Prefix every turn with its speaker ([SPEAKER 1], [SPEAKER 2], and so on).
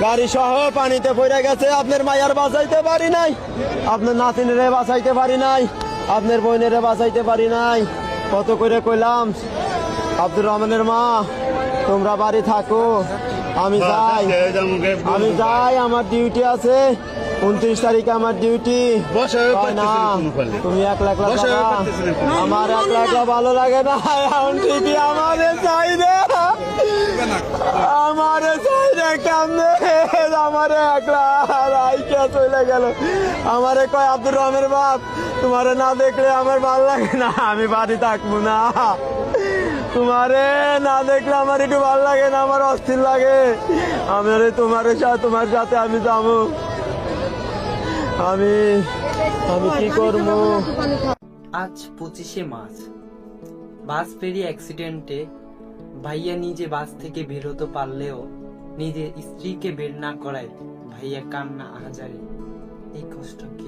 [SPEAKER 1] গাড়ি সহ পানিতে পড়ে গেছে। আপনার মায়ার বাঁচাইতে পারি নাই, আপনার নাতিনেরে বাঁচাইতে পারি নাই, আপনার বোনেরে বাঁচাইতে পারি নাই। কত করে কইলাম আব্দুর রহমানের মা তোমরা বাড়ি থাকো, আমি যাই আমার ডিউটি আছে, 29 তারিখে আমার ডিউটি। না তুমি একলা একলা যাবা, আমার একলা একলা ভালো লাগে না। এখন ঠিকই আমারে চাই রে, আমারে চাই রে, কেমনে আমারে একলা রাইকে চলে গেল। আমারে কয় আব্দুর রহমানের বাপ তোমারে না দেখলে আমার ভালো লাগে না, আমি বাড়ি থাকবো না। তোমারে না দেখলে আমার একটু ভালো লাগে না, আমার অস্থির লাগে। আমার তোমার সাথে আমি যাবো, আমি কি করবো।
[SPEAKER 2] আজ 25শে মার্চ বাস ফেরি অ্যাক্সিডেন্টে ভাইয়া নিজে বাস থেকে বের হতে পারলেও নিজের স্ত্রীকে বের না করায় ভাইয়া কান্না আহাজারি। এই কষ্ট কি